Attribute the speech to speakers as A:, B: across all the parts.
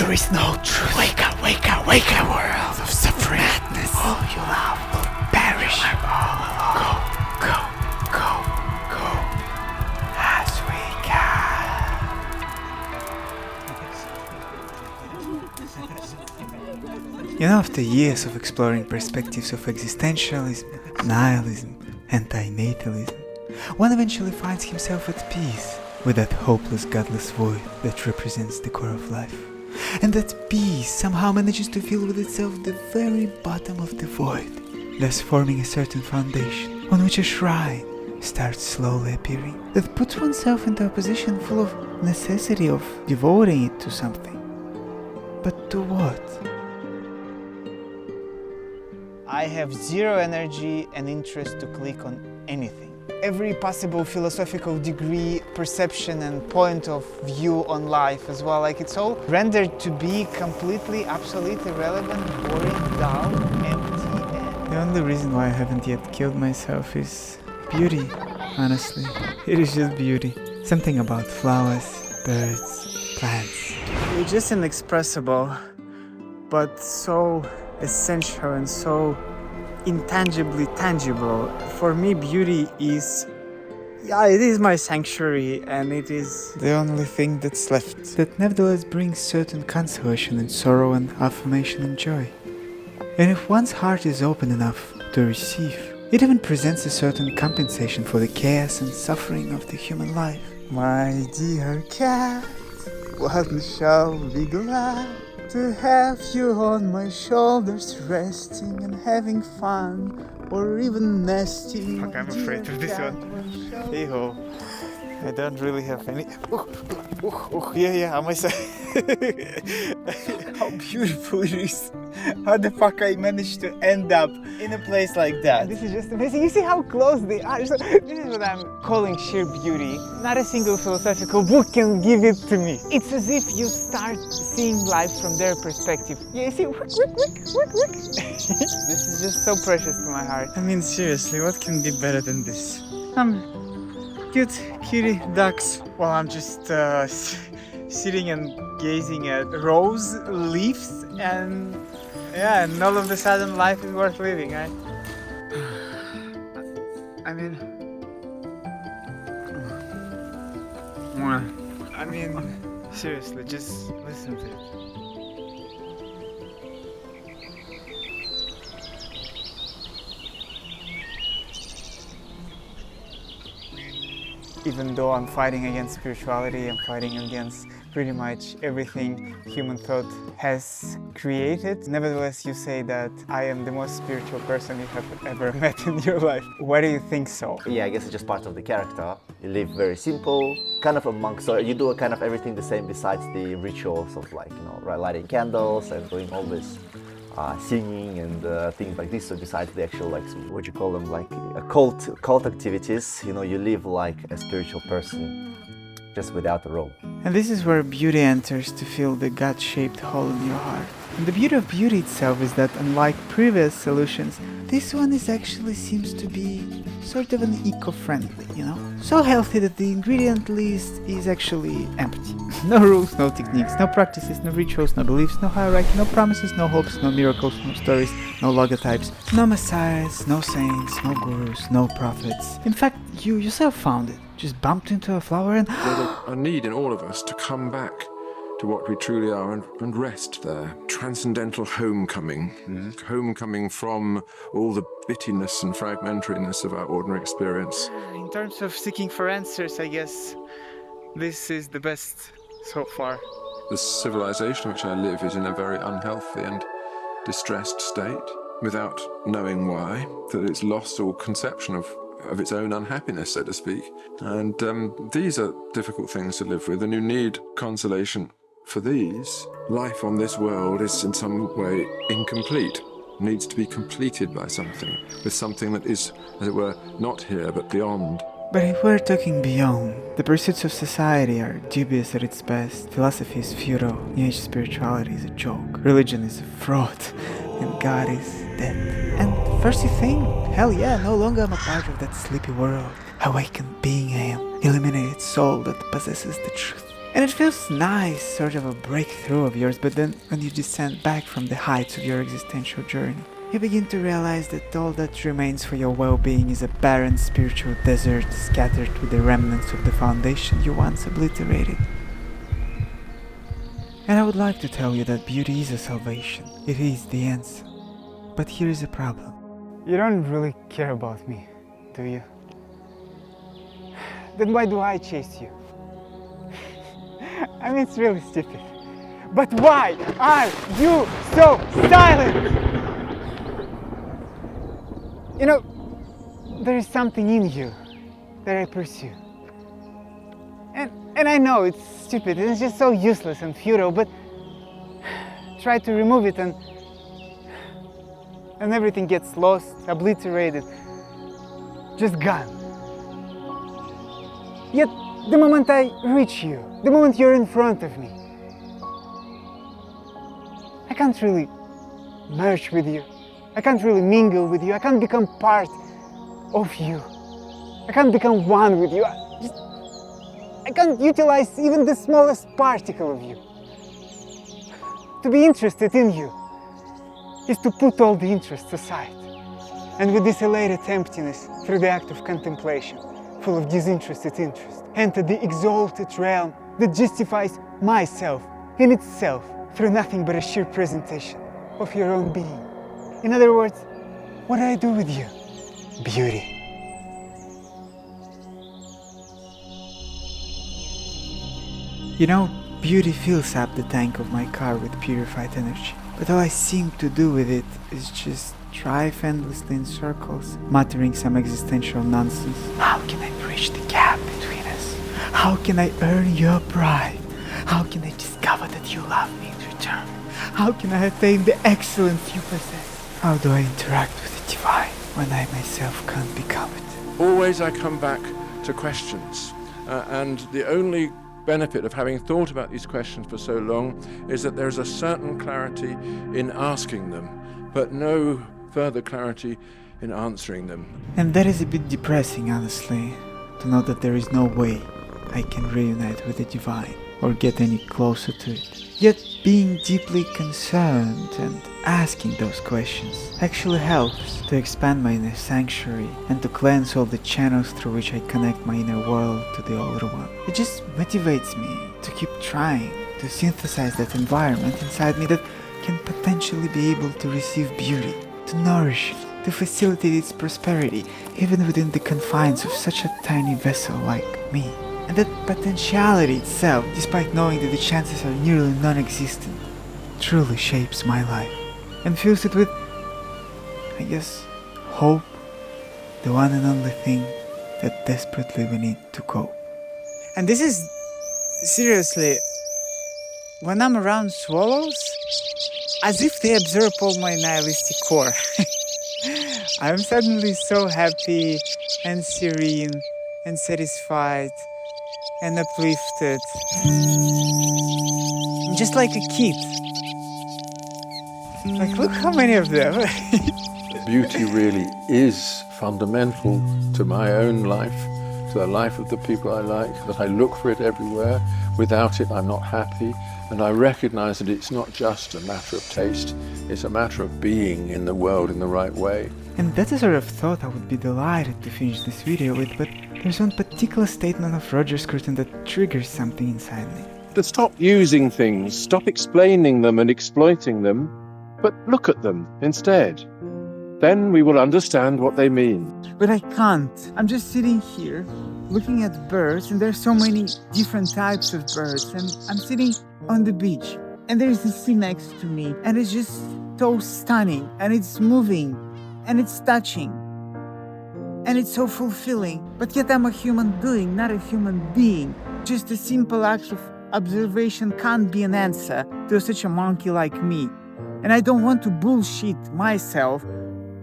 A: There is no truth. Wake up, wake up, wake up. World of suffering. Madness. All you love will perish. All alone. Go, go, go, go. As we can. After years of exploring perspectives of existentialism, nihilism, anti-natalism, one eventually finds himself at peace with that hopeless, godless void that represents the core of life. And that peace somehow manages to fill with itself the very bottom of the void, thus forming a certain foundation on which a shrine starts slowly appearing that puts oneself into a position full of necessity of devoting it to something. But to what? I have zero energy and interest to click on anything. Every possible philosophical degree, perception and point of view on life as well, it's all rendered to be completely, absolutely irrelevant, boring, dull, empty. The only reason why I haven't yet killed myself is beauty, honestly. It is just beauty. Something about flowers, birds, plants. It's just inexpressible, but so essential and so intangibly tangible. For me, beauty is, it is my sanctuary, and it is the only thing that's left that nevertheless brings certain consolation in sorrow and affirmation and joy. And if one's heart is open enough to receive, it even presents a certain compensation for the chaos and suffering of the human life. My dear cat, one shall be glad to have you on my shoulders, resting and having fun, or even nesting. Fuck, I'm afraid of this one. Hey-ho. I don't really have any... Yeah, on my side. How beautiful it is. How the fuck I managed to end up in a place like that? This is just amazing. You see how close they are? So, this is what I'm calling sheer beauty. Not a single philosophical book can give it to me. It's as if you start seeing life from their perspective. Yeah, you see, This is just so precious to my heart. I mean, seriously, what can be better than this? Cute kitty ducks while I'm just sitting and gazing at rose leaves, and and all of a sudden life is worth living, right? I mean, seriously, just listen to it. Even though I'm fighting against spirituality, I'm fighting against pretty much everything human thought has created. Nevertheless, you say that I am the most spiritual person you have ever met in your life. Why do you think so?
B: Yeah, I guess it's just part of the character. You live very simple, kind of a monk, so you do kind of everything the same besides the rituals of lighting candles and doing all this singing and things like this. So besides the actual, what you call them, cult activities, you live like a spiritual person, just without a robe.
A: And this is where beauty enters to fill the God-shaped hole in your heart. And the beauty of beauty itself is that, unlike previous solutions, this one seems to be sort of an eco-friendly, So healthy that the ingredient list is actually empty. No rules, no techniques, no practices, no rituals, no beliefs, no hierarchy, no promises, no hopes, no miracles, no stories, no logotypes, no messiahs, no saints, no gurus, no prophets. In fact, you yourself found it. Just bumped into a flower and...
C: There's a need in all of us to come back to what we truly are and rest there. Transcendental homecoming. Homecoming from all the bittiness and fragmentariness of our ordinary experience.
A: In terms of seeking for answers, I guess this is the best so far.
C: The civilization in which I live is in a very unhealthy and distressed state, without knowing why, that it's lost all conception of its own unhappiness, so to speak. And these are difficult things to live with, and you need consolation for these. Life on this world is in some way incomplete, needs to be completed by something, with something that is, as it were, not here but beyond.
A: But if we're talking beyond, the pursuits of society are dubious at its best, philosophy is futile, New Age spirituality is a joke, religion is a fraud, and God is dead. And first you think, hell yeah, no longer I'm a part of that sleepy world. Awakened being I am, illuminated soul that possesses the truth. And it feels nice, sort of a breakthrough of yours, but then when you descend back from the heights of your existential journey, you begin to realize that all that remains for your well-being is a barren spiritual desert scattered with the remnants of the foundation you once obliterated. And I would like to tell you that beauty is a salvation. It is the answer. But here is a problem. You don't really care about me, do you? Then why do I chase you? I mean, it's really stupid. But why are you so silent? You know, there is something in you that I pursue. And I know it's stupid, and it's just so useless and futile, but try to remove it and everything gets lost, obliterated, just gone. Yet, the moment I reach you, the moment you're in front of me, I can't really merge with you. I can't really mingle with you. I can't become part of you. I can't become one with you. I can't utilize even the smallest particle of you. To be interested in you is to put all the interests aside. And with this elated emptiness, through the act of contemplation, full of disinterested interest, enter the exalted realm that justifies myself in itself through nothing but a sheer presentation of your own being. In other words, what do I do with you? Beauty. You know, beauty fills up the tank of my car with purified energy. But all I seem to do with it is just drive endlessly in circles, muttering some existential nonsense. How can I bridge the gap between us? How can I earn your pride? How can I discover that you love me in return? How can I attain the excellence you possess? How do I interact with the divine when I myself can't become it?
C: Always I come back to questions, and the only benefit of having thought about these questions for so long is that there's a certain clarity in asking them, but no further clarity in answering them.
A: And that is a bit depressing, honestly, to know that there is no way I can reunite with the divine or get any closer to it. Yet being deeply concerned and asking those questions actually helps to expand my inner sanctuary and to cleanse all the channels through which I connect my inner world to the older one. It just motivates me to keep trying to synthesize that environment inside me that can potentially be able to receive beauty, to nourish it, to facilitate its prosperity, even within the confines of such a tiny vessel like me. And that potentiality itself, despite knowing that the chances are nearly non-existent, truly shapes my life and fills it with, I guess, hope, the one and only thing that desperately we need to cope. And this is, seriously, when I'm around swallows, as if they absorb all my nihilistic core. I'm suddenly so happy and serene and satisfied and uplifted, just like a kid. Like, look how many of them.
C: Beauty really is fundamental to my own life, to the life of the people I like, that I look for it everywhere. Without it, I'm not happy. And I recognize that it's not just a matter of taste, it's a matter of being in the world in the right way.
A: And that's a sort of thought I would be delighted to finish this video with, but there's one particular statement of Roger Scruton that triggers something inside me.
D: To stop using things, stop explaining them and exploiting them, but look at them instead. Then we will understand what they mean.
A: But I can't. I'm just sitting here, looking at birds, and there's so many different types of birds, and I'm sitting on the beach, and there's a sea next to me, and it's just so stunning, and it's moving, and it's touching, and it's so fulfilling. But yet I'm a human doing, not a human being. Just a simple act of observation can't be an answer to such a monkey like me. And I don't want to bullshit myself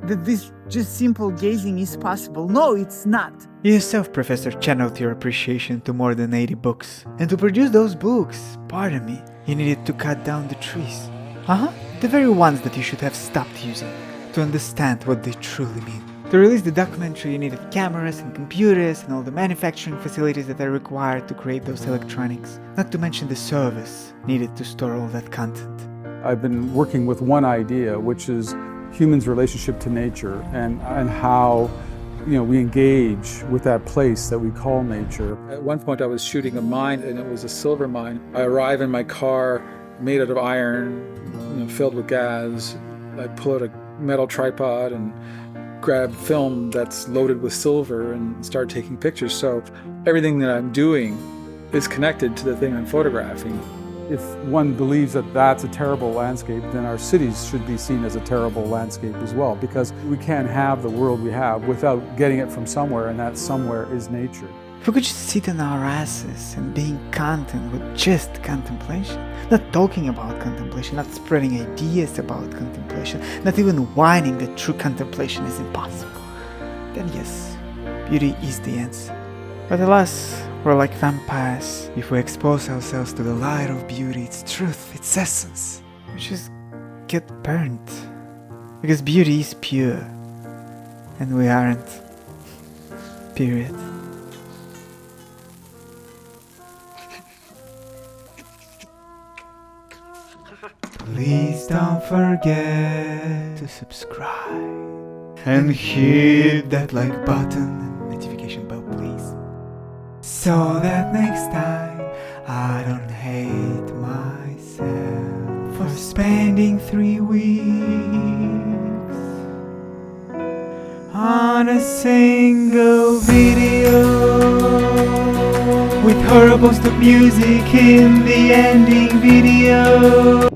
A: that this just simple gazing is possible. No, it's not. You yourself, Professor, channeled your appreciation to more than 80 books. And to produce those books, pardon me, you needed to cut down the trees. The very ones that you should have stopped using to understand what they truly mean. To release the documentary, you needed cameras and computers and all the manufacturing facilities that are required to create those electronics, not to mention the servers needed to store all that content.
E: I've been working with one idea, which is humans' relationship to nature and how we engage with that place that we call nature. At one point I was shooting a mine, and it was a silver mine. I arrive in my car made out of iron, filled with gas. I pull out a metal tripod and grab film that's loaded with silver and start taking pictures. So everything that I'm doing is connected to the thing I'm photographing. If one believes that that's a terrible landscape, then our cities should be seen as a terrible landscape as well, because we can't have the world we have without getting it from somewhere, and that somewhere is nature.
A: If we could just sit on our asses and being content with just contemplation, not talking about contemplation, not spreading ideas about contemplation, not even whining that true contemplation is impossible, then yes, beauty is the answer. But alas, we're like vampires. If we expose ourselves to the light of beauty, its truth, its essence, we just get burnt. Because beauty is pure, and we aren't. Period. Please don't forget to subscribe and hit that like button and notification bell, please, so that next time I don't hate myself for spending 3 weeks on a single video with horrible stop music in the ending video.